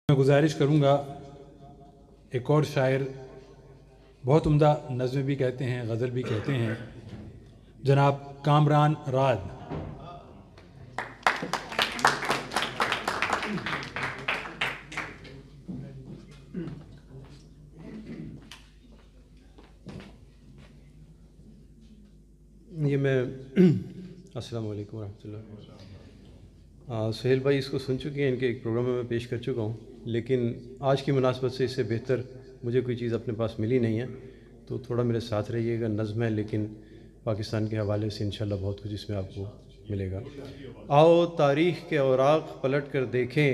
میں گزارش کروں گا، ایک اور شاعر بہت عمدہ نظم بھی کہتے ہیں، غزل بھی کہتے ہیں، جناب کامران راد۔ یہ میں السلام علیکم ورحمۃ اللہ۔ سہیل بھائی اس کو سن چکے ہیں، ان کے ایک پروگرام میں پیش کر چکا ہوں، لیکن آج کی مناسبت سے اس سے بہتر مجھے کوئی چیز اپنے پاس ملی نہیں ہے، تو تھوڑا میرے ساتھ رہیے گا۔ نظم ہے لیکن پاکستان کے حوالے سے انشاءاللہ بہت کچھ اس میں آپ کو ملے گا۔ آؤ تاریخ کے اوراق پلٹ کر دیکھیں،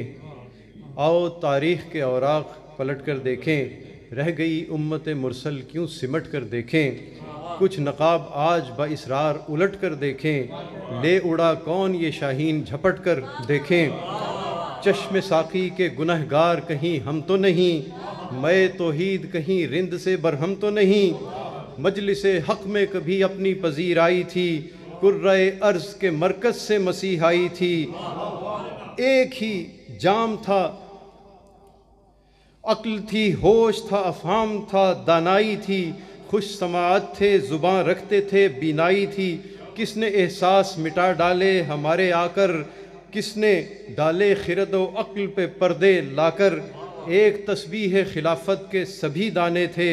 آؤ تاریخ کے اوراق پلٹ کر دیکھیں، رہ گئی امت مرسل کیوں سمٹ کر دیکھیں، کچھ نقاب آج با اسرار الٹ کر دیکھیں، لے اڑا کون یہ شاہین جھپٹ کر دیکھیں، چشم ساقی کے گنہگار کہیں ہم تو نہیں، میں توحید کہیں رند سے برہم تو نہیں، مجلس حق میں کبھی اپنی پذیر آئی تھی، کرۂ ارض کے مرکز سے مسیح آئی تھی، ایک ہی جام تھا عقل تھی، ہوش تھا، افہام تھا، دانائی تھی، خوش سماعت تھے، زباں رکھتے تھے، بینائی تھی، کس نے احساس مٹا ڈالے ہمارے آ کر، کس نے ڈالے خرد و عقل پہ پردے لا کر، ایک تسبیح خلافت کے سبھی دانے تھے،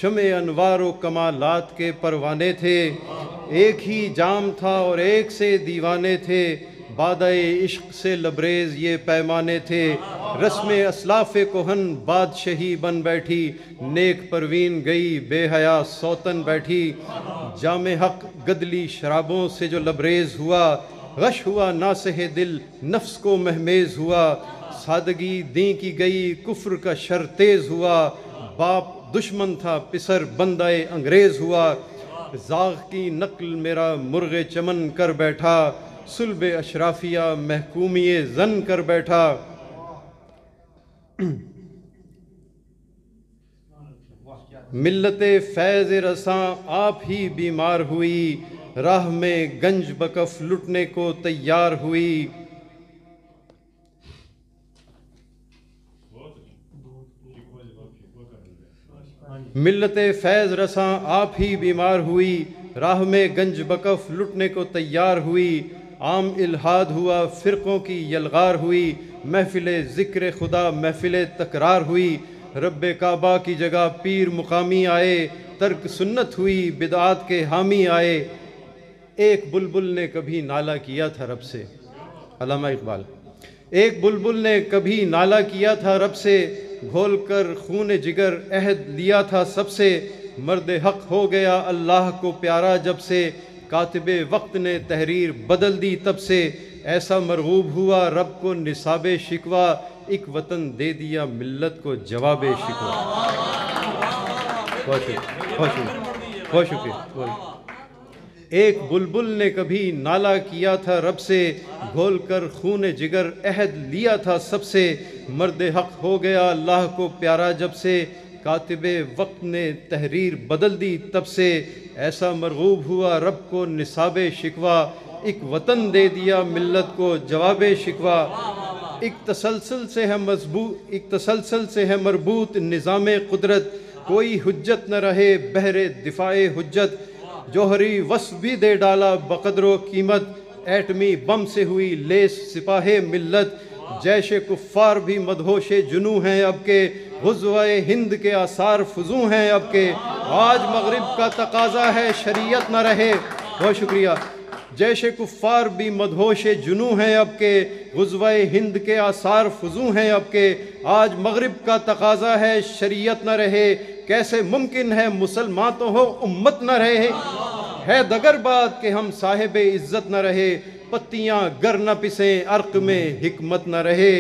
شمع انوار و کمالات کے پروانے تھے، ایک ہی جام تھا اور ایک سے دیوانے تھے، بادۂ عشق سے لبریز یہ پیمانے تھے، رسم اسلاف کہن بادشاہی بن بیٹھی، نیک پروین گئی بے حیا سوتن بیٹھی، جام حق گدلی شرابوں سے جو لبریز ہوا، غش ہوا ناصح دل نفس کو مہمیز ہوا، سادگی دین کی گئی کفر کا شر تیز ہوا، باپ دشمن تھا پسر بندہ انگریز ہوا، زاغ کی نقل میرا مرغ چمن کر بیٹھا، صلب اشرافیہ محکومی زن کر بیٹھا، ملت فیض رساں آپ ہی بیمار ہوئی، راہ میں گنج بکف لٹنے کو تیار ہوئی، ملت فیض رساں آپ ہی بیمار ہوئی، راہ میں گنج بکف لٹنے کو تیار ہوئی، عام الحاد ہوا فرقوں کی یلغار ہوئی، محفل ذکر خدا محفل تکرار ہوئی، رب کعبہ کی جگہ پیر مقامی آئے، ترک سنت ہوئی بدعات کے حامی آئے، ایک بلبل نے کبھی نالہ کیا تھا رب سے، علامہ اقبال، ایک بلبل نے کبھی نالہ کیا تھا رب سے، گھول کر خون جگر عہد لیا تھا سب سے، مرد حق ہو گیا اللہ کو پیارا جب سے، کاتب وقت نے تحریر بدل دی تب سے، ایسا مرغوب ہوا رب کو نصاب شکوہ، ایک وطن دے دیا ملت کو جواب شکوہ۔ بہت شکریہ۔ ایک بلبل نے کبھی نالہ کیا تھا رب سے، گھول کر خون جگر عہد لیا تھا سب سے، مرد حق ہو گیا اللہ کو پیارا جب سے، کاتب وقت نے تحریر بدل دی تب سے، ایسا مرغوب ہوا رب کو نصاب شکوہ، ایک وطن دے دیا ملت کو جواب شکوہ، ایک تسلسل سے ہے مربوط نظام قدرت، کوئی حجت نہ رہے بہر دفاع حجت، جوہری وصف بھی دے ڈالا بقدر و قیمت، ایٹمی بم سے ہوئی لیس سپاہ ملت، جیش کفار بھی مدہوش جنوں ہیں اب کے، غزوہ ہند کے آثار فزوں ہیں اب کے، آج مغرب کا تقاضا ہے شریعت نہ رہے۔ بہت شکریہ۔ جیش کفار بھی مدہوش جنوں ہیں اب کے، غزوہ ہند کے آثار فزوں ہیں اب کے، آج مغرب کا تقاضا ہے شریعت نہ رہے، کیسے ممکن ہے مسلمان تو ہو امت نہ رہے، ہے دگر بات کہ ہم صاحب عزت نہ رہے، پتیاں گر نہ پسیں عرق میں حکمت نہ رہے،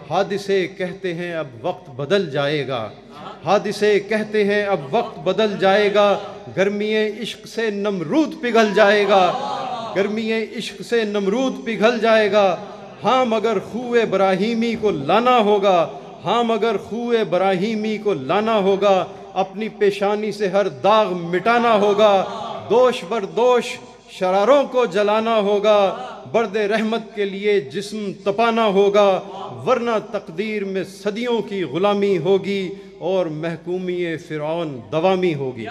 حادثے کہتے ہیں اب وقت بدل جائے گا، حادثے کہتے ہیں اب وقت بدل جائے گا، گرمی عشق سے نمرود پگھل جائے گا، گرمی عشق سے نمرود پگھل جائے گا، ہاں مگر خو ابراہیمی کو لانا ہوگا، ہاں مگر خو ابراہیمی کو لانا ہوگا، اپنی پیشانی سے ہر داغ مٹانا ہوگا، دوش بر دوش شراروں کو جلانا ہوگا، برد رحمت کے لیے جسم تپانا ہوگا، ورنہ تقدیر میں صدیوں کی غلامی ہوگی اور محکومی فرعون دوامی ہوگی۔